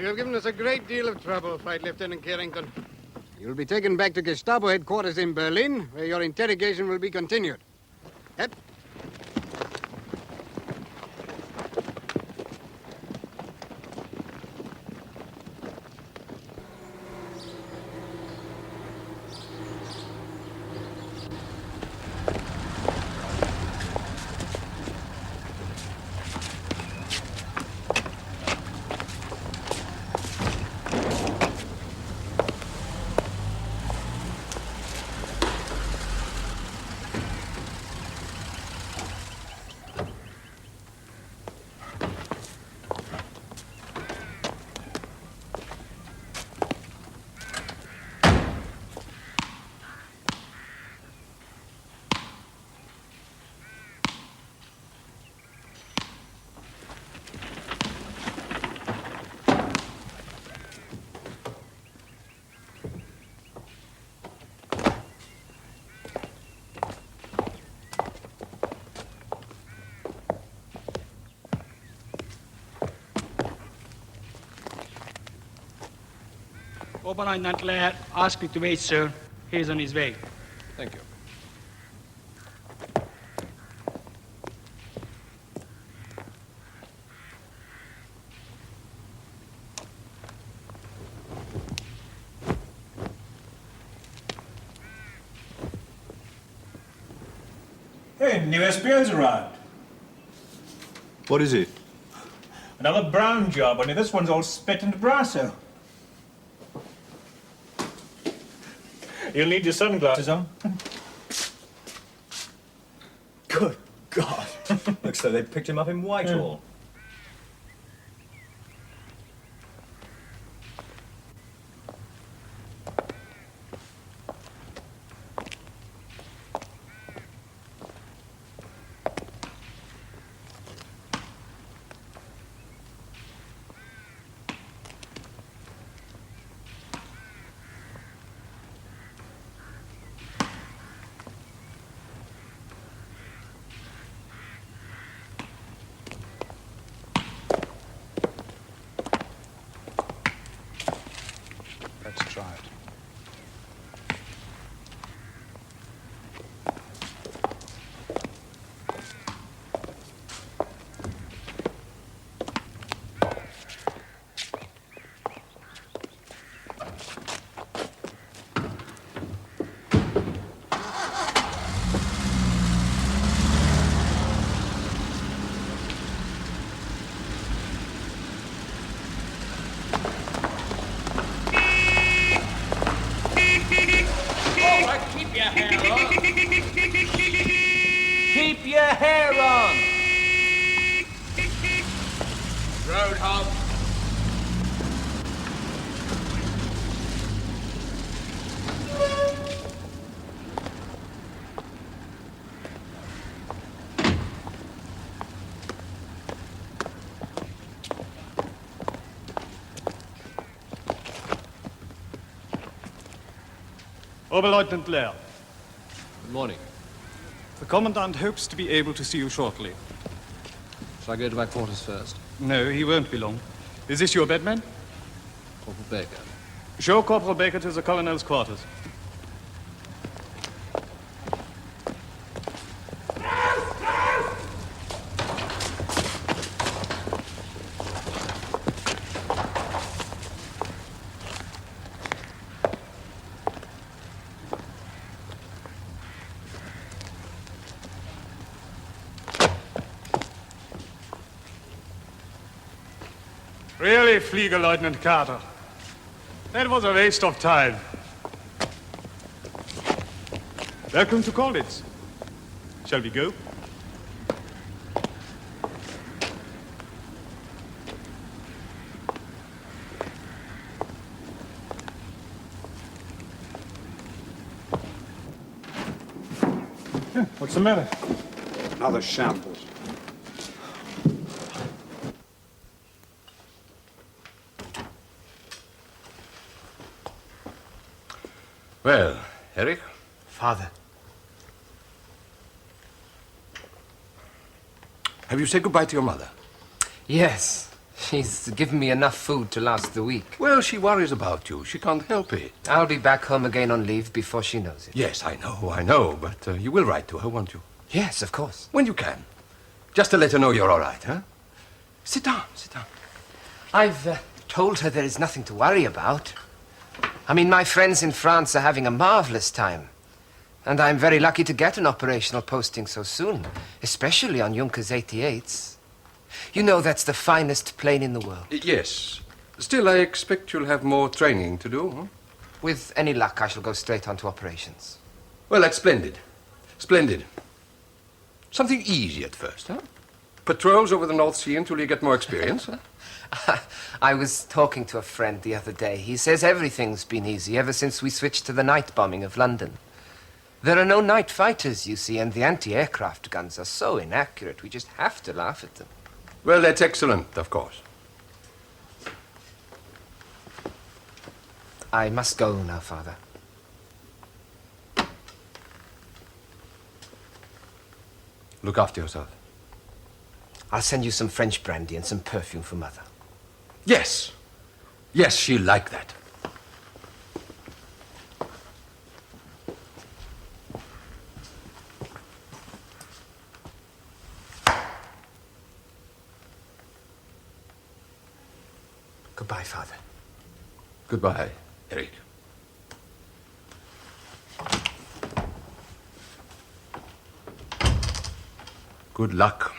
You have given us a great deal of trouble, Flight Lieutenant Carrington. You'll be taken back to Gestapo headquarters in Berlin, where your interrogation will be continued. Yep. Commandant Laird asked me to wait, sir. He's on his way. Thank you. Hey, new espion's arrived. What is it? Another brown job, only this one's all spit and brasso. You'll need your sunglasses on. Good God. Looks like they picked him up in Whitehall. Oberleutnant Lehr. Good morning. The Commandant hopes to be able to see you shortly. Shall I go to my quarters first? No, he won't be long. Is this your bed, man? Corporal Baker. Show Corporal Baker to the Colonel's quarters. Really, Flieger Lieutenant Carter. That was a waste of time. Welcome to Colditz. Shall we go? What's the matter? Another shambles. Well, Eric? Father. Have you said goodbye to your mother? Yes. She's given me enough food to last the week. Well, she worries about you. She can't help it. I'll be back home again on leave before she knows it. Yes, I know, but you will write to her, won't you? Yes, of course. When you can. Just to let her know you're all right, huh? Sit down, sit down. I've told her there is nothing to worry about. I mean, my friends in France are having a marvelous time. And I'm very lucky to get an operational posting so soon, especially on Junkers 88s. You know that's the finest plane in the world. Yes. Still, I expect you'll have more training to do, huh? With any luck, I shall go straight on to operations. Well, that's splendid. Splendid. Something easy at first, huh? Patrols over the North Sea until you get more experience. I was talking to a friend the other day. He says everything's been easy ever since we switched to the night bombing of London. There are no night fighters, you see, and the anti-aircraft guns are so inaccurate, we just have to laugh at them. Well, that's excellent, of course. I must go now, Father. Look after yourself. I'll send you some French brandy and some perfume for Mother. Yes. Yes, she'll like that. Goodbye, Father. Goodbye, Eric. Good luck.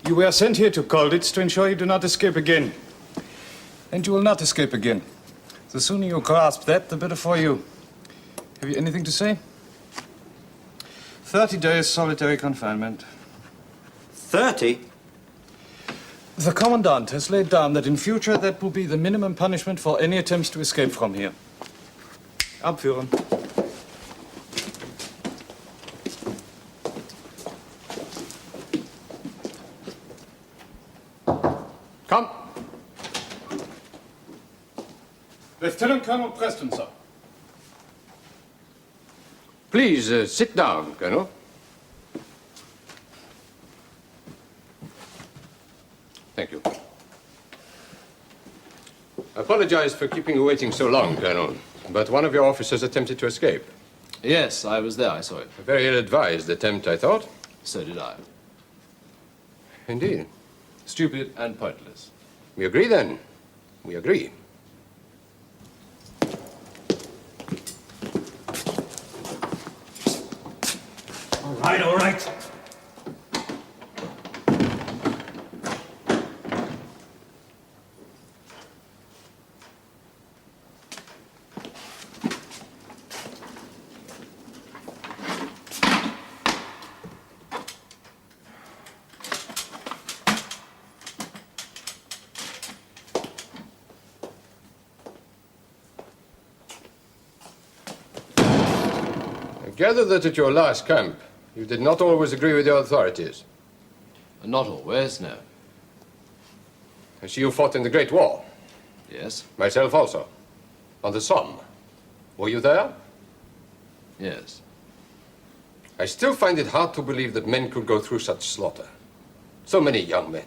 You were sent here to Colditz to ensure you do not escape again. And you will not escape again. The sooner you grasp that, the better for you. Have you anything to say? 30 days solitary confinement. 30? The Commandant has laid down that in future that will be the minimum punishment for any attempts to escape from here. Abführen. Come. Lieutenant Colonel Preston, sir. Please, sit down, Colonel. Thank you. I apologize for keeping you waiting so long, Colonel, but one of your officers attempted to escape. Yes, I was there. I saw it. A very ill-advised attempt, I thought. So did I. Indeed. Stupid and pointless. We agree, then. We agree. All right, all right. I gather that at your last camp, you did not always agree with the authorities. Not always, no. I see you fought in the Great War. Yes. Myself also. on the Somme. Were you there? Yes. I still find it hard to believe that men could go through such slaughter. So many young men.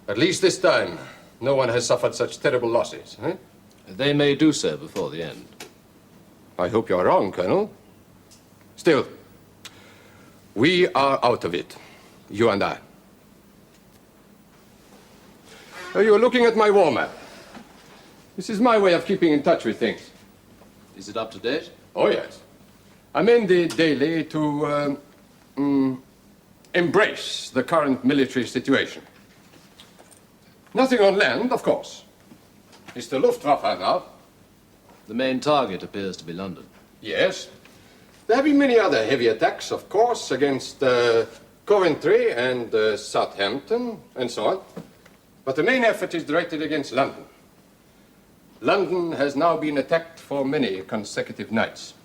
At least this time, no one has suffered such terrible losses, eh? They may do so before the end. I hope you're wrong, Colonel. Still, we are out of it, you and I. You're looking at my war map. This is my way of keeping in touch with things. Is it up to date? Oh, yes. Amend it daily to embrace the current military situation. Nothing on land, of course. It's the Luftwaffe now. The main target appears to be London. Yes. There have been many other heavy attacks, of course, against Coventry and Southampton and so on. But the main effort is directed against London. London has now been attacked for many consecutive nights.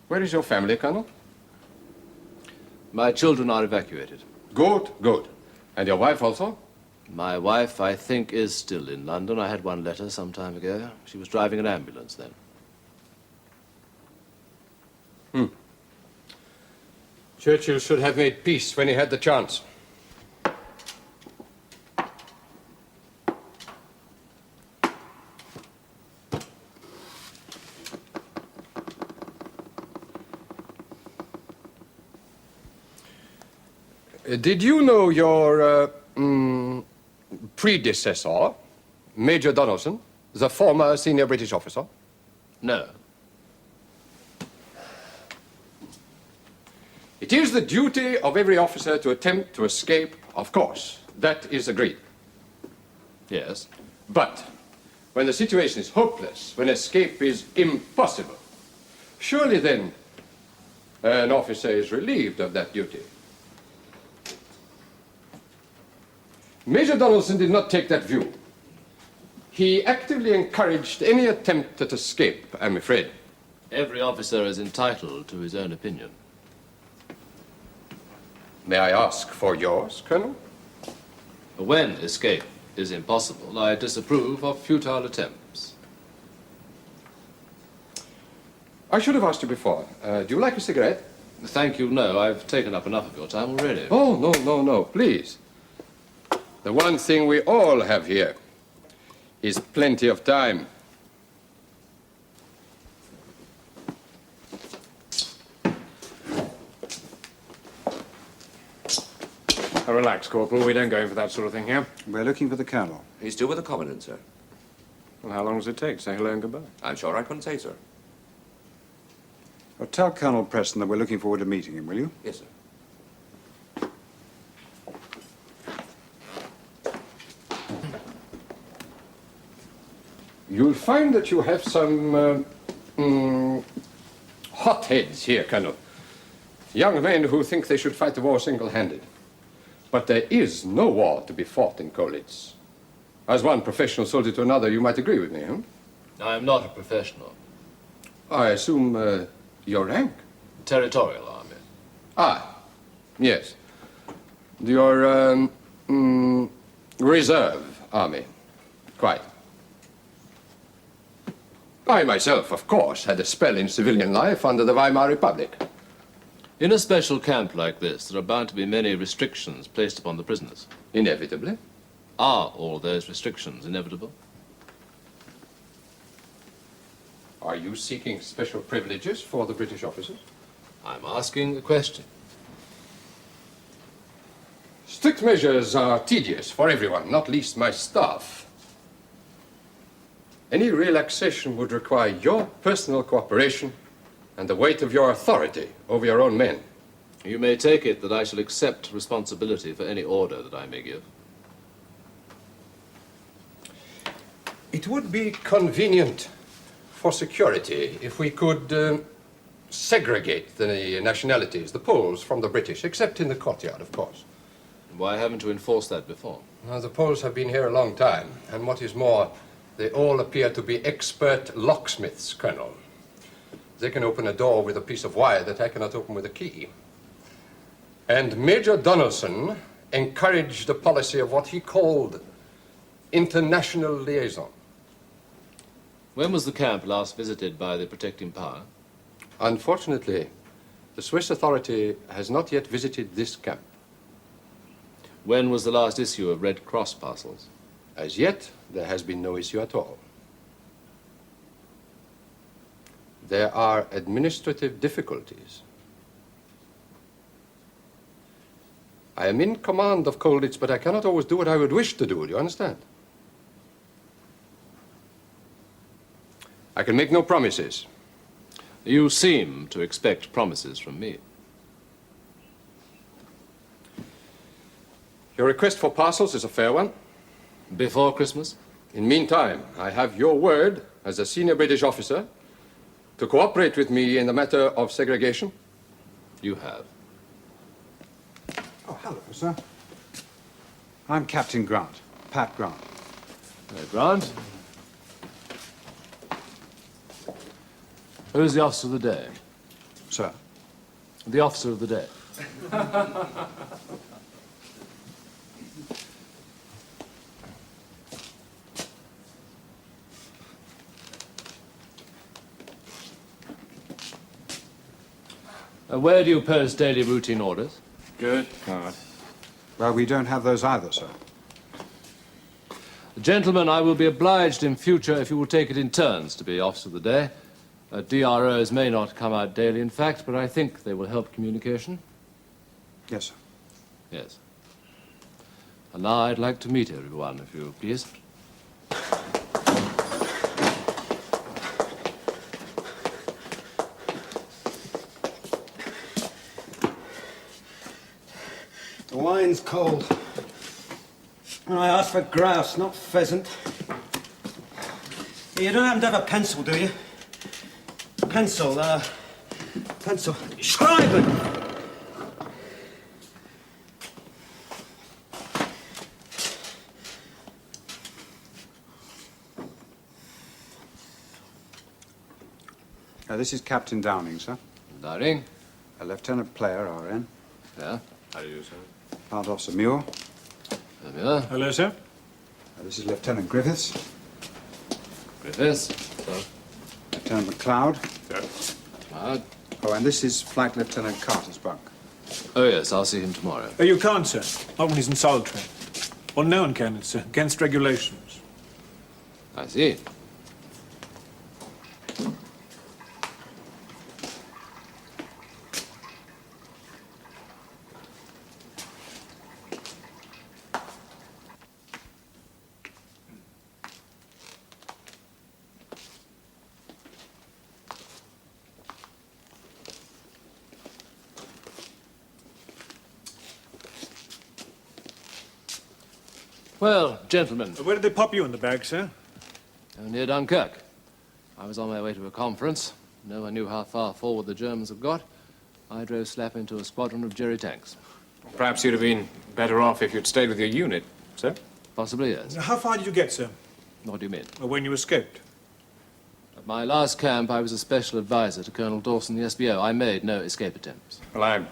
Where is your family, Colonel? My children are evacuated. Good, good. And your wife also? My wife, I think, is still in London. I had one letter some time ago. She was driving an ambulance then. Churchill should have made peace when he had the chance. Did you know your predecessor, Major Donaldson, the former senior British officer? No. It is the duty of every officer to attempt to escape, of course. That is agreed. Yes. But when the situation is hopeless, when escape is impossible, surely then an officer is relieved of that duty. Major Donaldson did not take that view. He actively encouraged any attempt at escape, I'm afraid. Every officer is entitled to his own opinion. May I ask for yours, Colonel? When escape is impossible, I disapprove of futile attempts. I should have asked you before. Do you like a cigarette? Thank you, no. I've taken up enough of your time already. Oh, no, please. The one thing we all have here is plenty of time. Relax, Corporal. We don't go in for that sort of thing here. We're looking for the Colonel. He's still with the Commandant, sir. Well, how long does it take? Say hello and goodbye. I'm sure I couldn't say, sir. Well, tell Colonel Preston that we're looking forward to meeting him, will you? Yes, sir. You'll find that you have some hotheads here, Colonel. Young men who think they should fight the war single-handed. But there is no war to be fought in Colditz. As one professional soldier to another, you might agree with me, huh? I am not a professional. I assume your rank? Territorial army. Ah, yes. Your reserve army. Quite. I myself, of course, had a spell in civilian life under the Weimar Republic. In a special camp like this, there are bound to be many restrictions placed upon the prisoners. Inevitably. Are all those restrictions inevitable? Are you seeking special privileges for the British officers? I'm asking a question. Strict measures are tedious for everyone, not least my staff. Any relaxation would require your personal cooperation and the weight of your authority over your own men. You may take it that I shall accept responsibility for any order that I may give. It would be convenient for security if we could segregate the nationalities, the Poles from the British, except in the courtyard, of course. Why haven't you enforced that before? Now, the Poles have been here a long time, and what is more, they all appear to be expert locksmiths, Colonel. They can open a door with a piece of wire that I cannot open with a key. And Major Donaldson encouraged a policy of what he called international liaison. When was the camp last visited by the protecting power? Unfortunately, the Swiss authority has not yet visited this camp. When was the last issue of Red Cross parcels? As yet, there has been no issue at all. There are administrative difficulties. I am in command of Colditz, but I cannot always do what I would wish to do. Do you understand? I can make no promises. You seem to expect promises from me. Your request for parcels is a fair one. Before Christmas? In meantime, I have your word as a senior British officer to cooperate with me in the matter of segregation. You have. Oh, hello, sir. I'm Captain Grant, Pat Grant. Grant. Who's the officer of the day? Sir? The officer of the day. Where do you post daily routine orders? Good God. Well, we don't have those either, sir. Gentlemen, I will be obliged in future if you will take it in turns to be officer of the day. DROs may not come out daily, in fact, but I think they will help communication. Yes, sir. Yes. And now I'd like to meet everyone, if you please. The wine's cold. And I asked for grouse, not pheasant. You don't happen to have a pencil, do you? Pencil. Schreiben! This is Captain Downing, sir. Downing. Lieutenant Player, RN. Yeah. How do you do, sir? Plant Officer Muir. Muir. Hello, sir. This is Lieutenant Griffiths. Griffiths. Sir. Lieutenant McLeod. Sir. Cloud. Oh, and this is Flight Lieutenant Carter's bunk. Oh, yes, I'll see him tomorrow. Oh, you can't, sir. Not when he's in solitary. Well, no one can, sir. Against regulations. I see. Well, gentlemen. Where did they pop you in the bag, sir? Near Dunkirk. I was on my way to a conference. No one knew how far forward the Germans have got. I drove slap into a squadron of jerry tanks. Perhaps you'd have been better off if you'd stayed with your unit, sir? Possibly, yes. How far did you get, sir? What do you mean? When you escaped? At my last camp, I was a special advisor to Colonel Dawson, the SBO. I made no escape attempts. Well,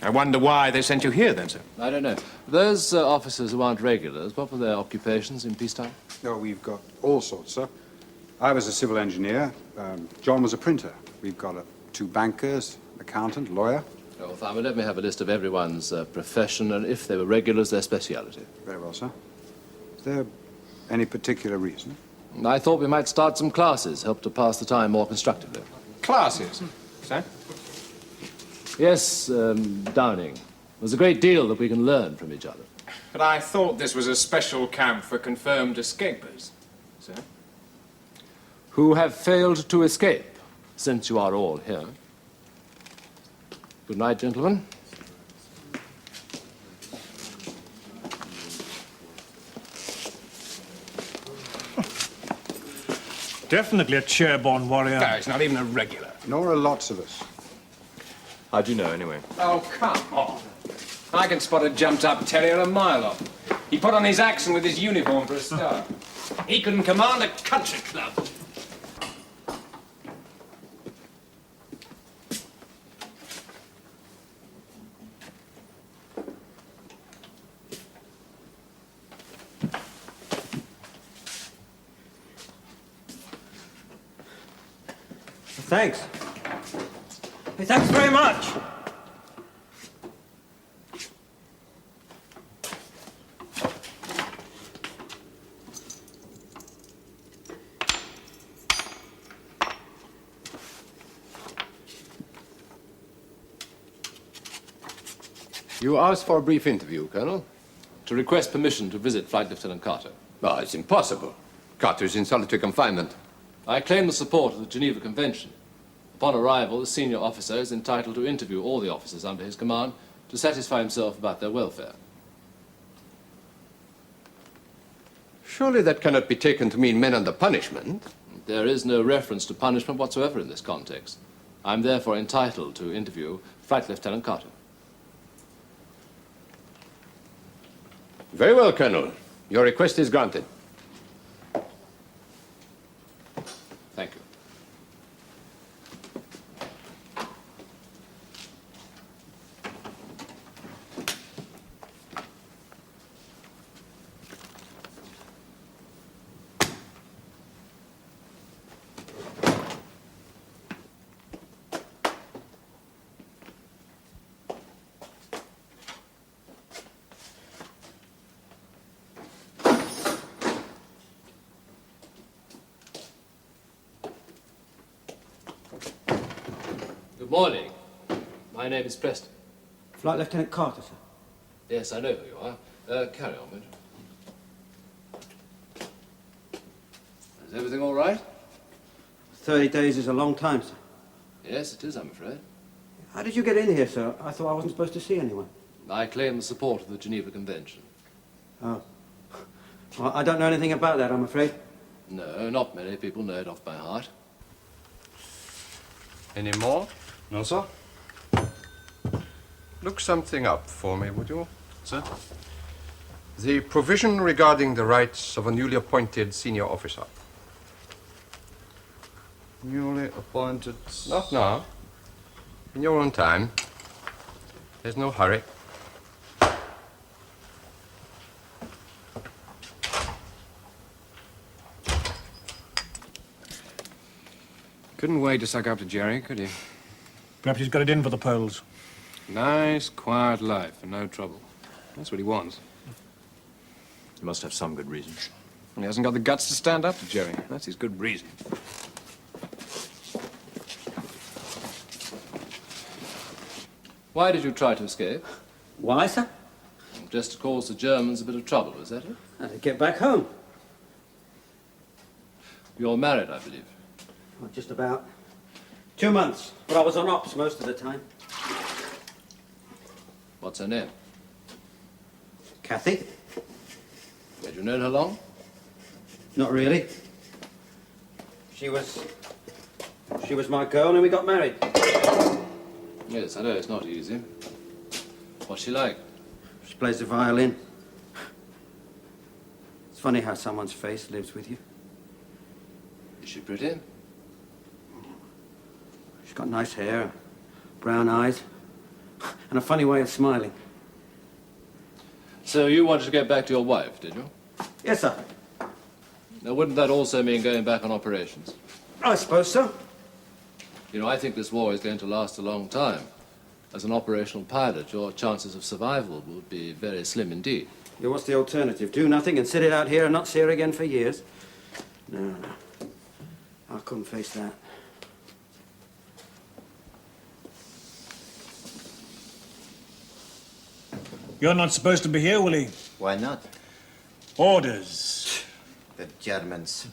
I wonder why they sent you here, then, sir. I don't know. Those officers who aren't regulars, what were their occupations in peacetime? Oh, we've got all sorts, sir. I was a civil engineer. John was a printer. We've got 2 bankers, accountant, lawyer. Oh, Tharman, let me have a list of everyone's profession, and if they were regulars, their speciality. Very well, sir. Is there any particular reason? I thought we might start some classes, help to pass the time more constructively. Classes, sir? Yes, Downing. There's a great deal that we can learn from each other. But I thought this was a special camp for confirmed escapers, sir. Who have failed to escape, since you are all here. Good night, gentlemen. Definitely a chair-borne warrior. No, he's not even a regular. Nor are lots of us. How'd you know, anyway? Oh, come on. I can spot a jumped-up terrier a mile off. He put on his accent with his uniform for a start. He couldn't command a country club. Thanks. Hey, thanks very much. You asked for a brief interview, Colonel? To request permission to visit Flight Lieutenant Carter. Oh, it's impossible. Carter is in solitary confinement. I claim the support of the Geneva Convention. Upon arrival, the senior officer is entitled to interview all the officers under his command to satisfy himself about their welfare. Surely that cannot be taken to mean men under punishment. There is no reference to punishment whatsoever in this context. I'm therefore entitled to interview Flight Lieutenant Carter. Very well, Colonel. Your request is granted. Thank you. Good morning. My name is Preston. Flight Lieutenant Carter, sir. Yes, I know who you are. Carry on, would you? Is everything all right? 30 days is a long time, sir. Yes, it is, I'm afraid. How did you get in here, sir? I thought I wasn't supposed to see anyone. I claim the support of the Geneva Convention. Oh. Well, I don't know anything about that, I'm afraid. No, not many people know it off by heart. Any more? No, sir. Look something up for me, would you? Sir? The provision regarding the rights of a newly appointed senior officer. Newly appointed... Not now. In your own time. There's no hurry. Couldn't wait to suck up to Jerry, could you? Perhaps he's got it in for the Poles. Nice, quiet life and no trouble. That's what he wants. You must have some good reason. He hasn't got the guts to stand up to Jerry. That's his good reason. Why did you try to escape? Why, sir? Just to cause the Germans a bit of trouble, is that it? To get back home. You're married, I believe. Well, just about 2 months, but I was on ops most of the time. What's her name? Kathy? Had you known her long? Not really. She was my girl and we got married. Yes, I know it's not easy. What's she like? She plays the violin. It's funny how someone's face lives with you. Is she pretty? She's got nice hair, brown eyes, and a funny way of smiling. So you wanted to get back to your wife, did you? Yes, sir. Now, wouldn't that also mean going back on operations? I suppose so. You know, I think this war is going to last a long time. As an operational pilot, your chances of survival would be very slim indeed. Yeah, what's the alternative? Do nothing and sit it out here and not see her again for years? No. I couldn't face that. You're not supposed to be here, Willie. Why not? Orders. The Germans.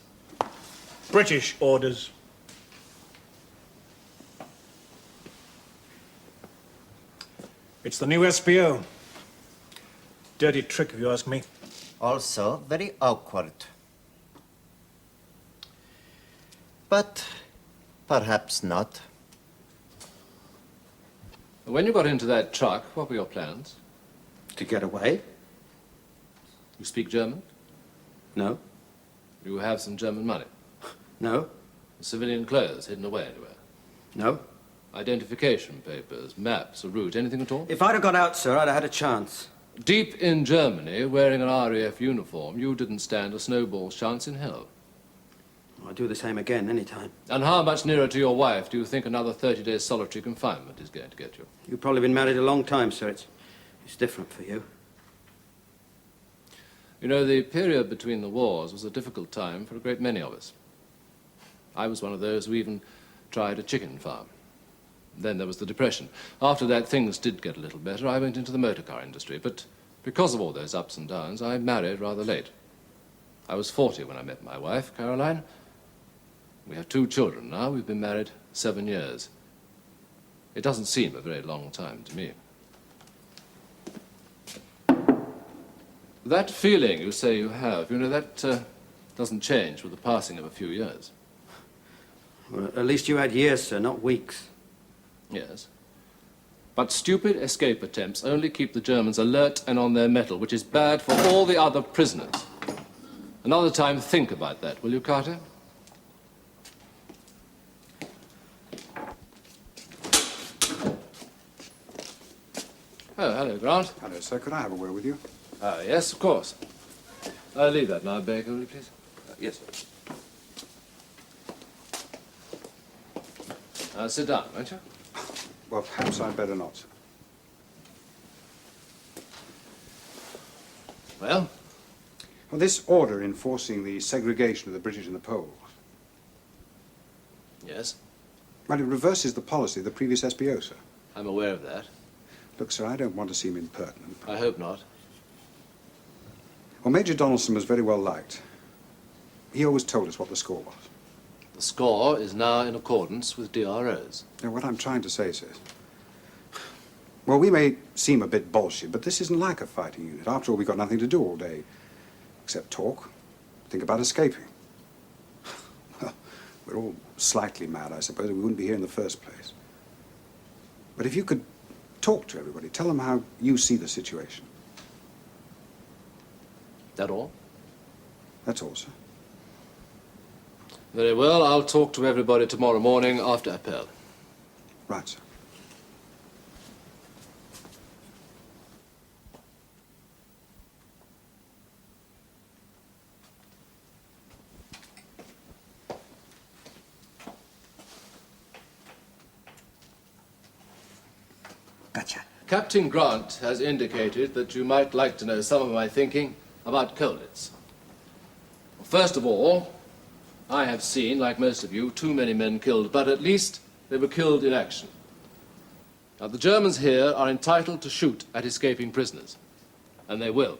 British orders. It's the new SPO. Dirty trick, if you ask me. Also very awkward. But perhaps not. When you got into that truck, what were your plans? To get away? You speak German? No. You have some German money? No. Civilian clothes hidden away anywhere? No. Identification papers, maps, a route, anything at all? If I'd have got out, sir, I'd have had a chance. Deep in Germany, wearing an RAF uniform, you didn't stand a snowball's chance in hell. I'd do the same again any time. And how much nearer to your wife do you think another 30 days solitary confinement is going to get you? You've probably been married a long time, sir. It's different for you. You know, the period between the wars was a difficult time for a great many of us. I was one of those who even tried a chicken farm. Then there was the Depression. After that, things did get a little better. I went into the motor car industry, but because of all those ups and downs, I married rather late. I was 40 when I met my wife, Caroline. We have 2 children now. We've been married 7 years. It doesn't seem a very long time to me. That feeling you say you have, you know, that doesn't change with the passing of a few years. Well, at least you had years, sir, not weeks. Yes. But stupid escape attempts only keep the Germans alert and on their mettle, which is bad for all the other prisoners. Another time, think about that, will you, Carter? Oh, hello, Grant. Hello, sir. Could I have a word with you? Yes, of course. I'll leave that now, Baker, will you, please? Yes, sir. Sit down, won't you? Well, perhaps I'd better not. Well? Well, this order enforcing the segregation of the British and the Poles. Yes? Well, it reverses the policy of the previous SPO, sir. I'm aware of that. Look, sir, I don't want to seem impertinent. I hope not. Well, Major Donaldson was very well liked. He always told us what the score was. The score is now in accordance with DROs. Now, what I'm trying to say, sir, well, we may seem a bit bolshy, but this isn't like a fighting unit. After all, we've got nothing to do all day, except talk, think about escaping. Well, we're all slightly mad, I suppose, or we wouldn't be here in the first place. But if you could talk to everybody, tell them how you see the situation. That all? That's all, sir. Very well, I'll talk to everybody tomorrow morning after appel. Right, sir. Gotcha. Captain Grant has indicated that you might like to know some of my thinking about Colditz. Well, first of all, I have seen, like most of you, too many men killed, but at least they were killed in action. Now, the Germans here are entitled to shoot at escaping prisoners, and they will.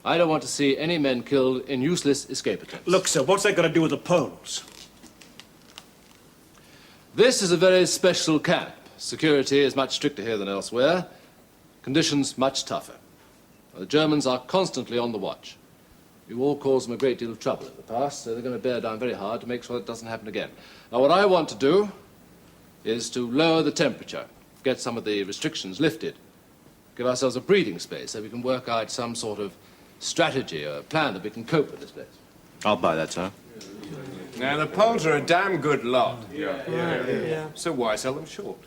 I don't want to see any men killed in useless escape attempts. Look, sir, what's that got to do with the Poles? This is a very special camp. Security is much stricter here than elsewhere. Conditions much tougher. The Germans are constantly on the watch. You all caused them a great deal of trouble in the past, so they're going to bear down very hard to make sure it doesn't happen again. Now, what I want to do is to lower the temperature, get some of the restrictions lifted, give ourselves a breathing space so we can work out some sort of strategy or plan that we can cope with this place. I'll buy that, sir. Now, the Poles are a damn good lot. Yeah. So why sell them short?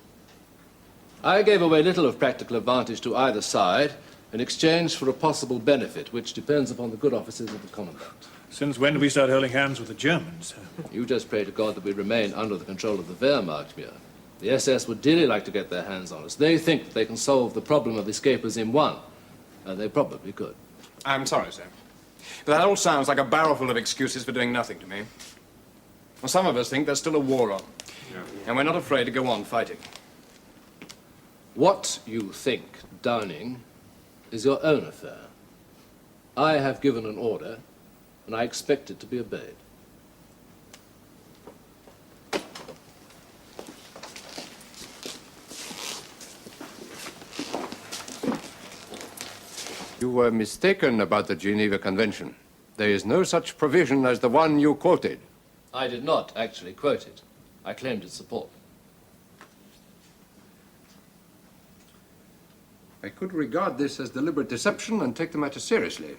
I gave away little of practical advantage to either side in exchange for a possible benefit, which depends upon the good offices of the Commandant. Since when do we start holding hands with the Germans? You just pray to God that we remain under the control of the Wehrmacht here. The SS would dearly like to get their hands on us. They think that they can solve the problem of escapers in one, and they probably could. I'm sorry, sir. But that all sounds like a barrel full of excuses for doing nothing to me. Well, some of us think there's still a war on. And we're not afraid to go on fighting. What you think, Downing, is your own affair. I have given an order, and I expect it to be obeyed. You were mistaken about the Geneva Convention. There is no such provision as the one you quoted. I did not actually quote it. I claimed its support. I could regard this as deliberate deception and take the matter seriously.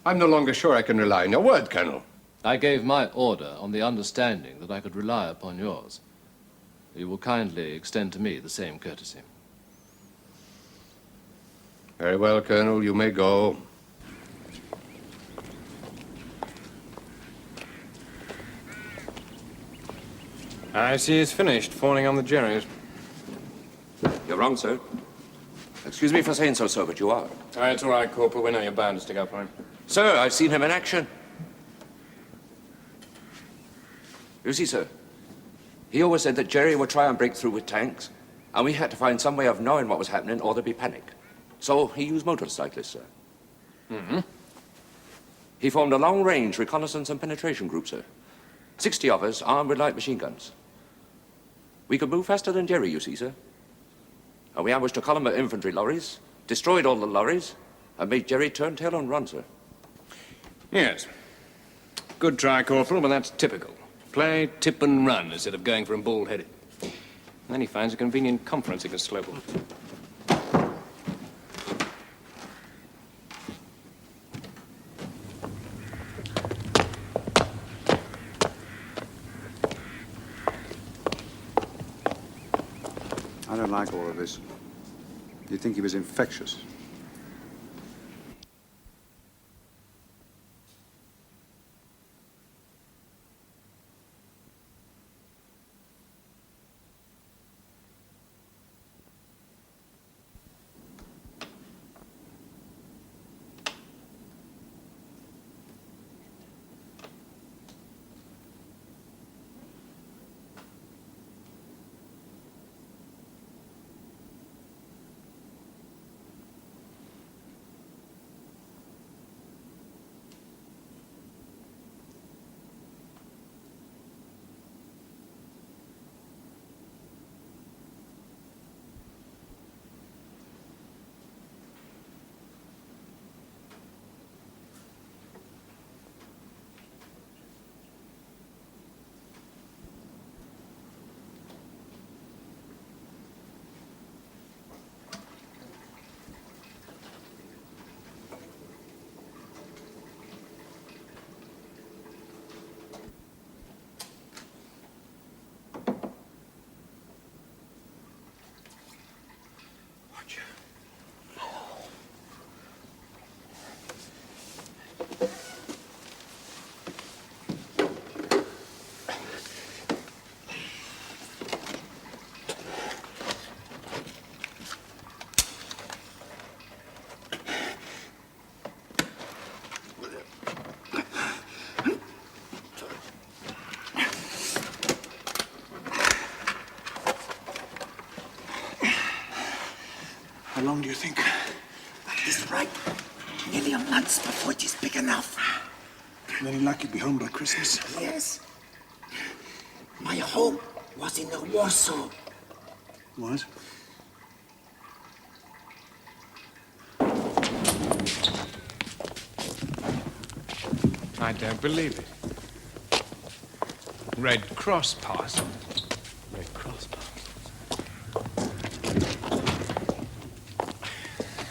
I'm no longer sure I can rely on your word, Colonel. I gave my order on the understanding that I could rely upon yours. You will kindly extend to me the same courtesy. Very well, Colonel, you may go. I see he's finished phoning on the Jerrys. You're wrong, sir. Excuse me for saying so, sir, but you are. It's all right, Corporal. We know you're bound to stick up for him. Sir, I've seen him in action. You see, sir, he always said that Jerry would try and break through with tanks, and we had to find some way of knowing what was happening or there'd be panic. So he used motorcyclists, sir. Mm-hmm. He formed a long-range reconnaissance and penetration group, sir. 60 of us armed with light machine guns. We could move faster than Jerry, you see, sir. And we ambushed a column of infantry lorries, destroyed all the lorries, and made Jerry turn tail and run, sir. Yes. Good try, Corporal, but that's typical. Play, tip, and run instead of going for him bald-headed. And then he finds a convenient conference he can slope on. I don't like all of this. You'd think he was infectious. How long do you think? He's right. Nearly a month before it is big enough. Very lucky to be home by Christmas. Yes. My home was in Warsaw. What? I don't believe it. Red Cross parcel. Red Cross parcel.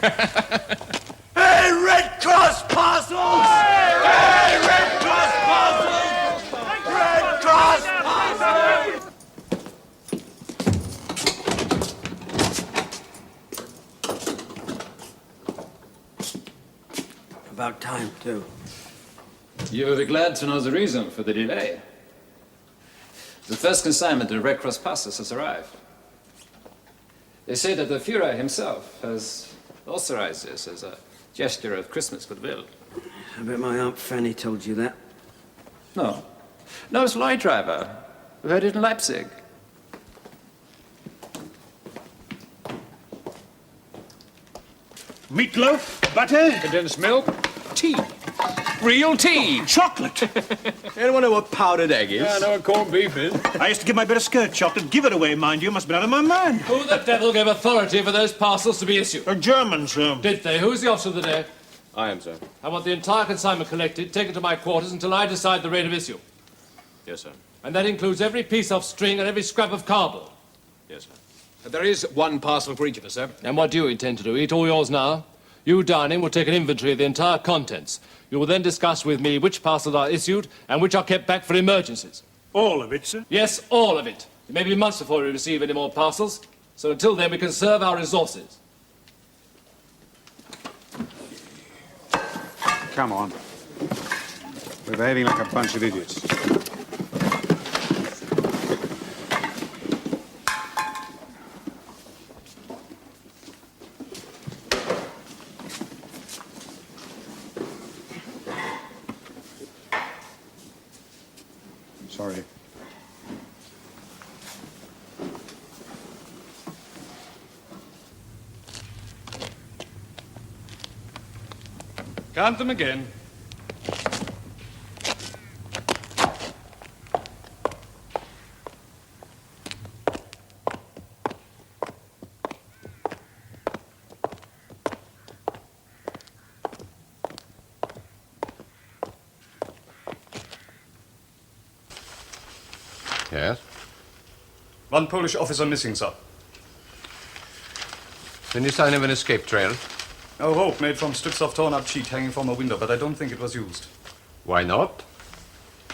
Hey, Red Cross parcels! Hey, Red Cross parcels! Red Cross parcels! About time, too. You will be glad to know the reason for the delay. The first consignment of Red Cross passes has arrived. They say that the Führer himself has authorized this as a gesture of Christmas goodwill. I bet my Aunt Fanny told you that. No. No, it's Lloyd Driver. We heard it in Leipzig. Meatloaf, butter, condensed milk, tea. Real tea. Chocolate. Anyone know what powdered egg is? Yeah, I know what corned beef is. I used to give my bit of skirt chocolate. Give it away, mind you. Must be out of my mind. Who the devil gave authority for those parcels to be issued? A German, sir. Did they? Who's the officer of the day? I am, sir. I want the entire consignment collected, taken to my quarters until I decide the rate of issue. Yes, sir. And that includes every piece of string and every scrap of cardboard. Yes, sir. There is one parcel for each of us, sir. And what do you intend to do? Eat all yours now? You, Downing, will take an inventory of the entire contents. You will then discuss with me which parcels are issued and which are kept back for emergencies. All of it, sir? Yes, all of it. It may be months before we receive any more parcels, so until then we conserve our resources. Come on. We're behaving like a bunch of idiots. Sorry. Count them again. Yes? One Polish officer missing, sir. Any sign of an escape trail? A rope made from strips of torn-up sheet hanging from a window, but I don't think it was used. Why not?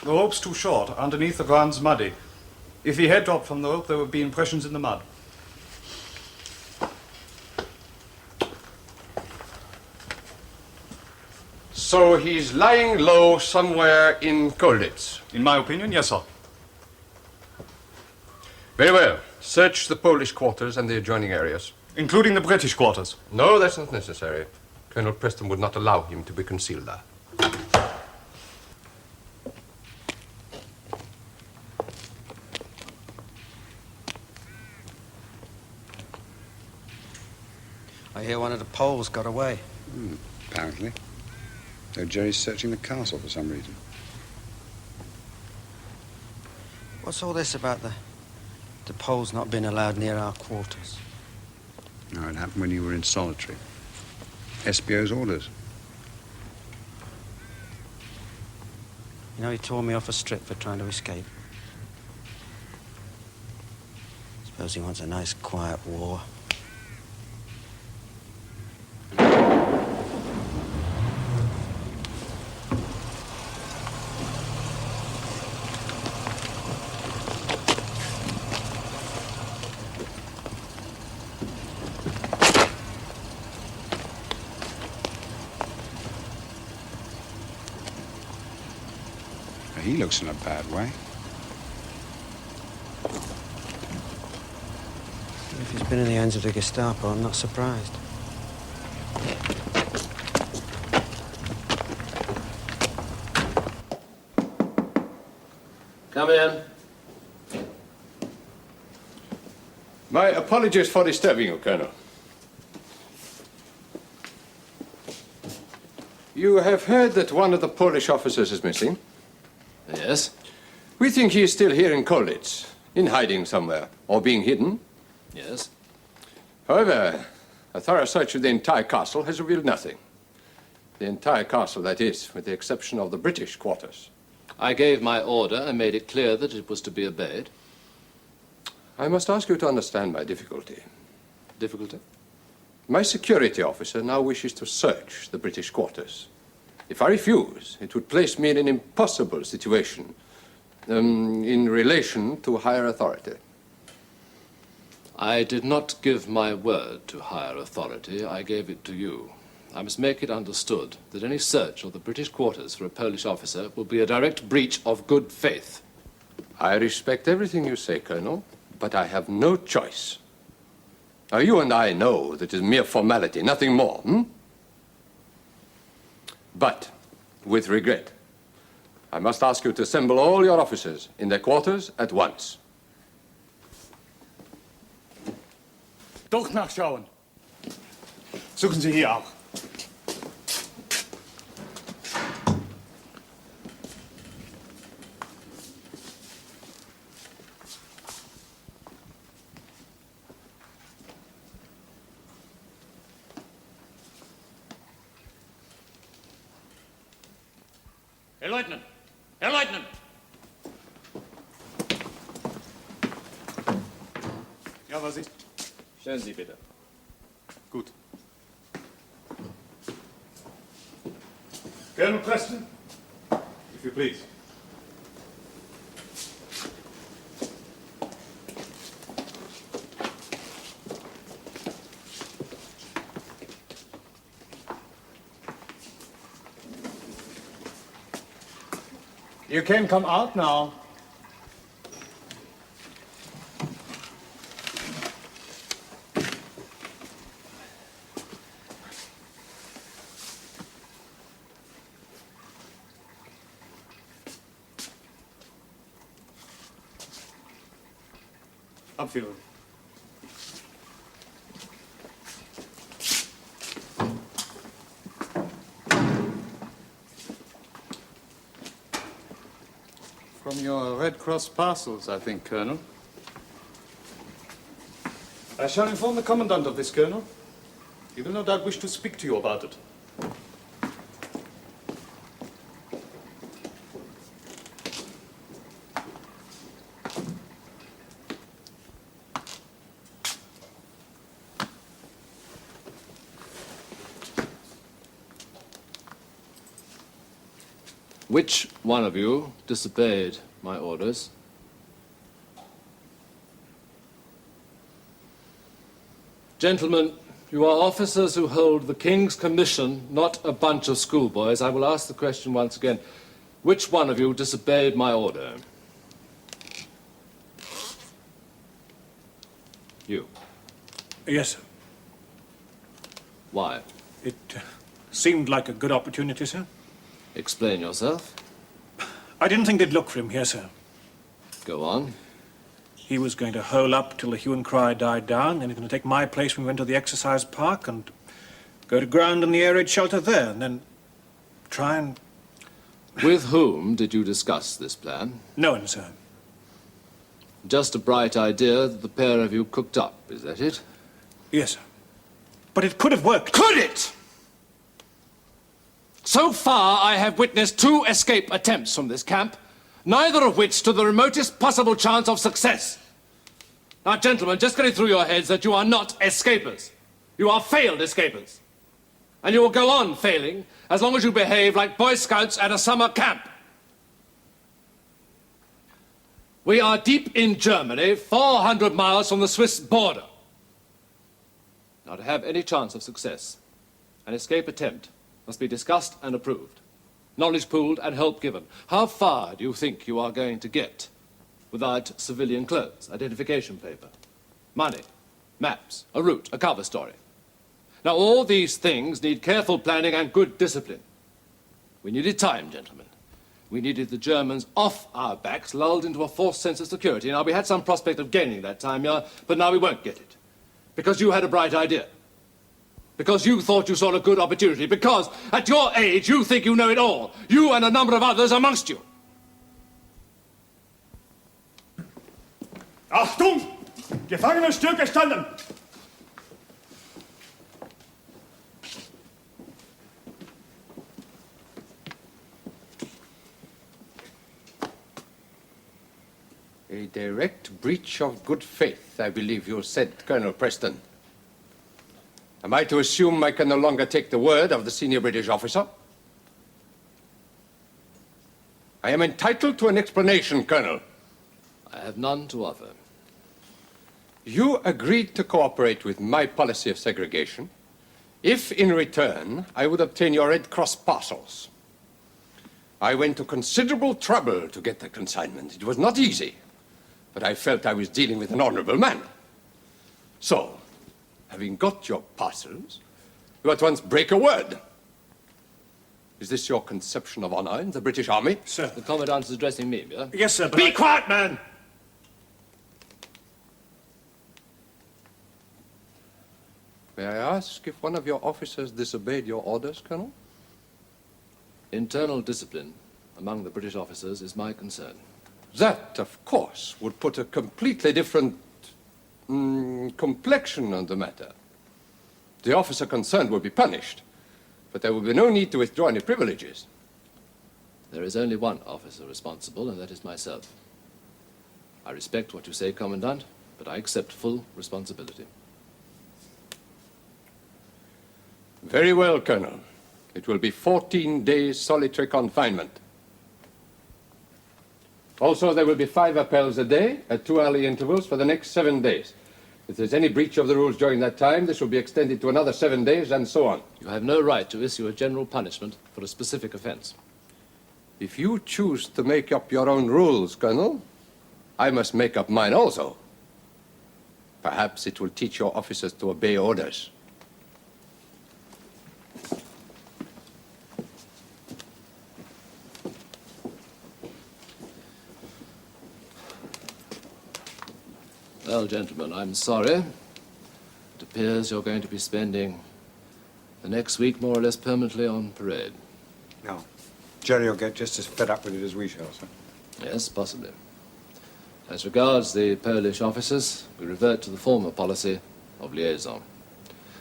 The rope's too short. Underneath, the ground's muddy. If he had dropped from the rope, there would be impressions in the mud. So he's lying low somewhere in Colditz? In my opinion, yes, sir. Very well. Search the Polish quarters and the adjoining areas. Including the British quarters? No, that's not necessary. Colonel Preston would not allow him to be concealed there. I hear one of the Poles got away. Apparently. Though Jerry's searching the castle for some reason. What's all this about the Poles not being allowed near our quarters? No, it happened when you were in solitary. SBO's orders. You know, he tore me off a strip for trying to escape. Suppose he wants a nice, quiet war. He looks in a bad way. If he's been in the hands of the Gestapo, I'm not surprised. Come in. My apologies for disturbing you, Colonel. You have heard that one of the Polish officers is missing? Yes. We think he is still here in Colditz, in hiding somewhere, or being hidden. Yes. However, a thorough search of the entire castle has revealed nothing. The entire castle, that is, with the exception of the British quarters. I gave my order and made it clear that it was to be obeyed. I must ask you to understand my difficulty. Difficulty? My security officer now wishes to search the British quarters. If I refuse, it would place me in an impossible situation in relation to higher authority. I did not give my word to higher authority. I gave it to you. I must make it understood that any search of the British quarters for a Polish officer will be a direct breach of good faith. I respect everything you say, Colonel, but I have no choice. Now, you and I know that it is mere formality, nothing more, But, with regret, I must ask you to assemble all your officers in their quarters at once. Doch nachschauen. Suchen Sie hier auch. Herr Leutnant! Herr Leutnant! Ja, was ist? Stellen Sie bitte. Gut. Colonel Preston, if you please. You can come out now. Abführen. From your Red Cross parcels, I think, Colonel. I shall inform the Commandant of this, Colonel. He will no doubt wish to speak to you about it. Which one of you disobeyed my orders? Gentlemen, you are officers who hold the King's commission, not a bunch of schoolboys. I will ask the question once again. Which one of you disobeyed my order? You. Yes, sir. Why? It seemed like a good opportunity, sir. Explain yourself. I didn't think they'd look for him here, sir. Go on. He was going to hole up till the hue and cry died down, then he was going to take my place when we went to the exercise park and go to ground in the air raid shelter there, and then try and... With whom did you discuss this plan? No one, sir. Just a bright idea that the pair of you cooked up, is that it? Yes, sir. But it could have worked. Could it? So far, I have witnessed 2 escape attempts from this camp, neither of which stood the remotest possible chance of success. Now, gentlemen, just get it through your heads that you are not escapers. You are failed escapers. And you will go on failing as long as you behave like Boy Scouts at a summer camp. We are deep in Germany, 400 miles from the Swiss border. Now, to have any chance of success, an escape attempt must be discussed and approved, knowledge pooled and help given. How far do you think you are going to get without civilian clothes, identification paper, money, maps, a route, a cover story? Now, all these things need careful planning and good discipline. We needed time, gentlemen. We needed the Germans off our backs, lulled into a false sense of security. Now, we had some prospect of gaining that time, yeah, but now we won't get it. Because you had a bright idea. Because you thought you saw a good opportunity. Because, at your age, you think you know it all. You and a number of others amongst you. Achtung! Gefangene stillgestanden! A direct breach of good faith, I believe you said, Colonel Preston. Am I to assume I can no longer take the word of the senior British officer? I am entitled to an explanation, Colonel. I have none to offer. You agreed to cooperate with my policy of segregation if, in return, I would obtain your Red Cross parcels. I went to considerable trouble to get the consignment. It was not easy, but I felt I was dealing with an honorable man. So, having got your parcels, you at once break a word. Is this your conception of honor in the British Army? Sir. The Commandant is addressing me, yeah? Yes, sir, but Be quiet, man! May I ask if one of your officers disobeyed your orders, Colonel? Internal discipline among the British officers is my concern. That, of course, would put a completely different complexion on the matter. The officer concerned will be punished, but there will be no need to withdraw any privileges. There is only one officer responsible, and that is myself. I respect what you say, Commandant, but I accept full responsibility. Very well, Colonel. It will be 14 days solitary confinement. Also, there will be 5 appels a day at 2 hourly intervals for the next 7 days. If there's any breach of the rules during that time, this will be extended to another 7 days, and so on. You have no right to issue a general punishment for a specific offense. If you choose to make up your own rules, Colonel, I must make up mine also. Perhaps it will teach your officers to obey orders. Well, gentlemen, I'm sorry. It appears you're going to be spending the next week more or less permanently on parade. No. Jerry will get just as fed up with it as we shall, sir. Yes, possibly. As regards the Polish officers, we revert to the former policy of liaison.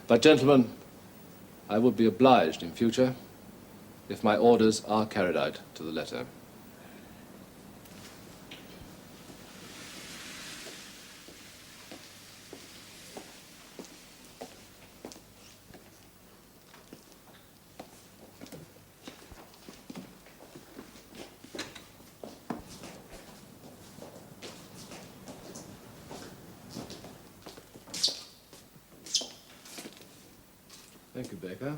But, gentlemen, I would be obliged in future if my orders are carried out to the letter. Thank you, Baker.